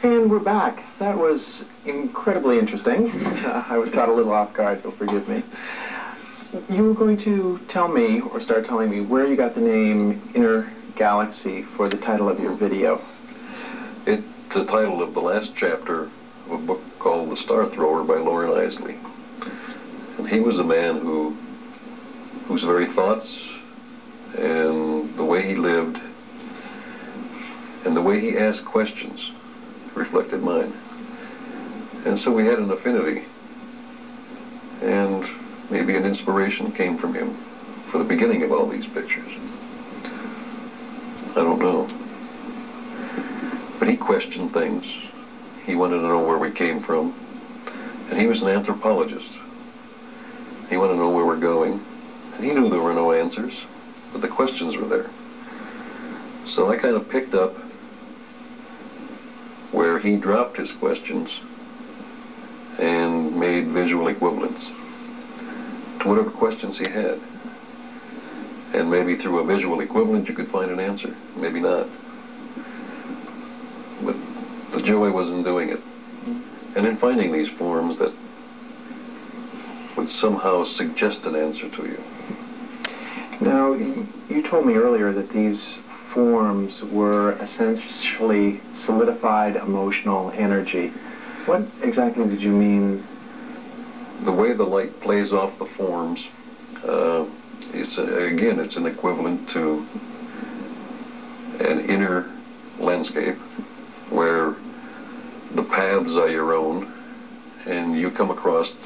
And we're back. That was incredibly interesting. I was caught a little off guard, so forgive me. You were going to tell me, or start telling me, where you got the name Inner Galaxy for the title of your video. It's the title of the last chapter of a book called The Star Thrower by Loren Eiseley. And he was a man whose very thoughts and the way he lived and the way he asked questions reflected mine. And so we had an affinity, and maybe an inspiration came from him for the beginning of all these pictures. I don't know. But he questioned things. He wanted to know where we came from. And he was an anthropologist. He wanted to know where we're going. And he knew there were no answers, but the questions were there. So I kind of picked up where he dropped his questions and made visual equivalents to whatever questions he had. And maybe through a visual equivalent you could find an answer, maybe not. But the joy was in doing it, and in finding these forms that would somehow suggest an answer to you. Now, you told me earlier that these forms were essentially solidified emotional energy. What exactly did you mean? The way the light plays off the forms, it's an equivalent to an inner landscape where the paths are your own, and you come across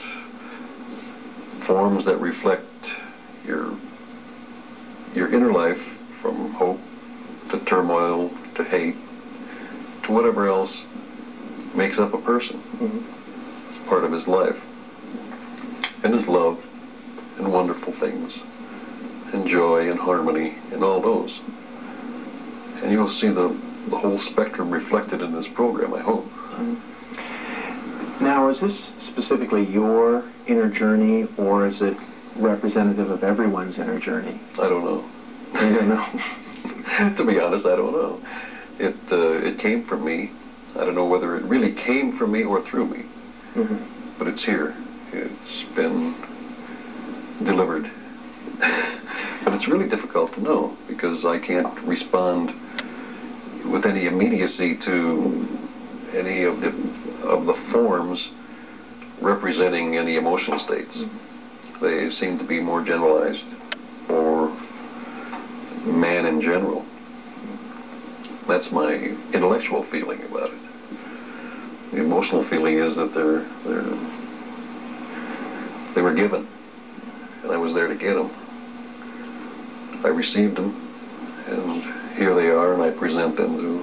forms that reflect your inner life, from hope to turmoil to hate to whatever else makes up a person. Mm-hmm. It's part of his life, and his love and wonderful things and joy and harmony and all those. And you'll see the whole spectrum reflected in this program, I hope. Mm-hmm. Now, is this specifically your inner journey, or is it representative of everyone's inner journey? I don't know. You don't know? To be honest, I don't know. It came from me. I don't know whether it really came from me or through me. Mm-hmm. But it's here. It's been delivered. But it's really difficult to know, because I can't respond with any immediacy to any of the forms representing any emotional states. Mm-hmm. They seem to be more generalized for man in general. That's my intellectual feeling about it. The emotional feeling is that they were given, and I was there to get them. I received them, and here they are, and I present them to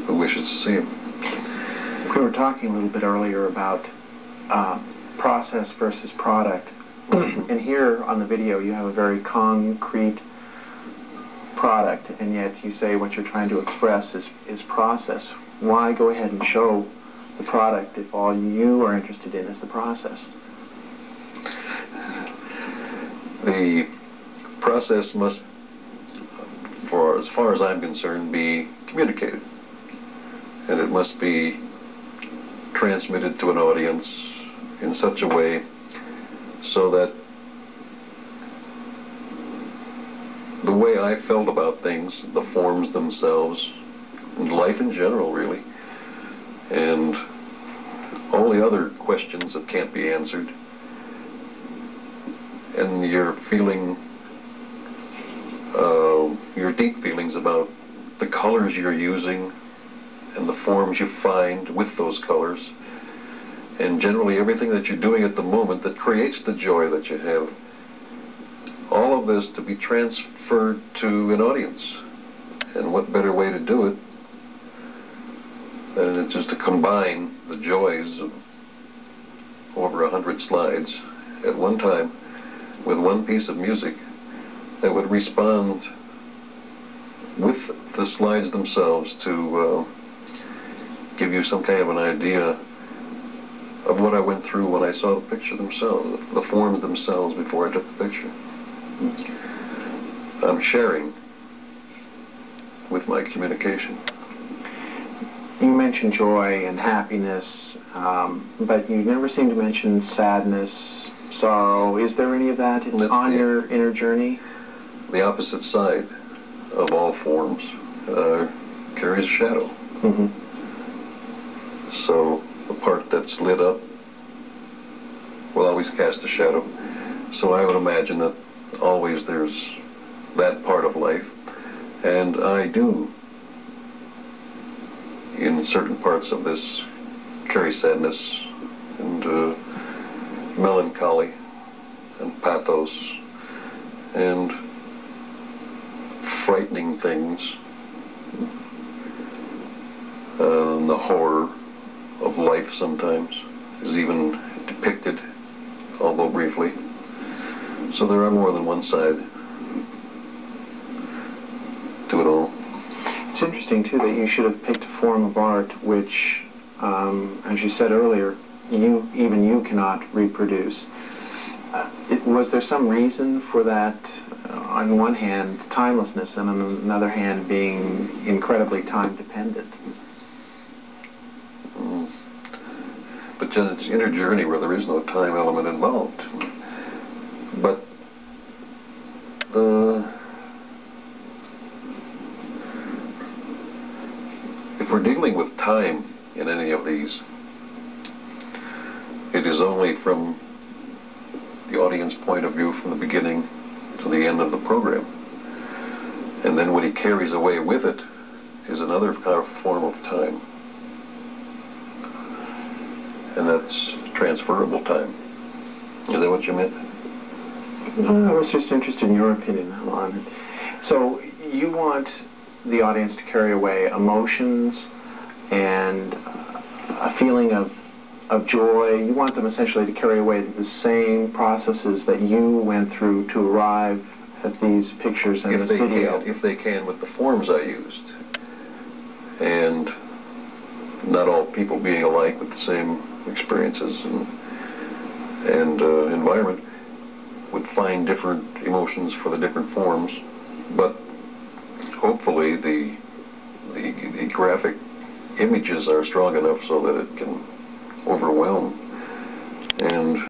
who wishes to see them. We were talking a little bit earlier about process versus product. And here on the video you have a very concrete product, and yet you say what you're trying to express is process. Why go ahead and show the product if all you are interested in is the process? The process must, for as far as I'm concerned, be communicated, and it must be transmitted to an audience in such a way so that the way I felt about things, the forms themselves, and life in general, really, and all the other questions that can't be answered, and your feeling, your deep feelings about the colors you're using and the forms you find with those colors, and generally everything that you're doing at the moment that creates the joy that you have. All of this to be transferred to an audience. And what better way to do it than just to combine the joys of over 100 slides at one time with one piece of music that would respond with the slides themselves to give you some kind of an idea of what I went through when I saw the picture themselves, the forms themselves before I took the picture. I'm sharing with my communication. You mentioned joy and happiness, but you never seem to mention sadness, sorrow. Is there any of that on your inner journey? The opposite side of all forms carries a shadow. Mm-hmm. So the part that's lit up will always cast a shadow. So I would imagine that always there's that part of life. And I do, in certain parts of this, carry sadness and melancholy and pathos and frightening things, and the horror of life sometimes is even depicted, although briefly. So there are more than one side to it all. It's interesting, too, that you should have picked a form of art which, as you said earlier, even you cannot reproduce. Was there some reason for that? On one hand, timelessness, and on another hand, being incredibly time-dependent. But it's inner journey where there is no time element involved. But if we're dealing with time in any of these, it is only from the audience point of view from the beginning to the end of the program. And then what he carries away with it is another form of time. And that's transferable time. Is that what you meant? No, I was just interested in your opinion on it. So you want the audience to carry away emotions and a feeling of joy. You want them essentially to carry away the same processes that you went through to arrive at these pictures and this video. If they can, with the forms I used. And not all people being alike with the same experiences and environment would find different emotions for the different forms. But hopefully the graphic images are strong enough so that it can overwhelm. And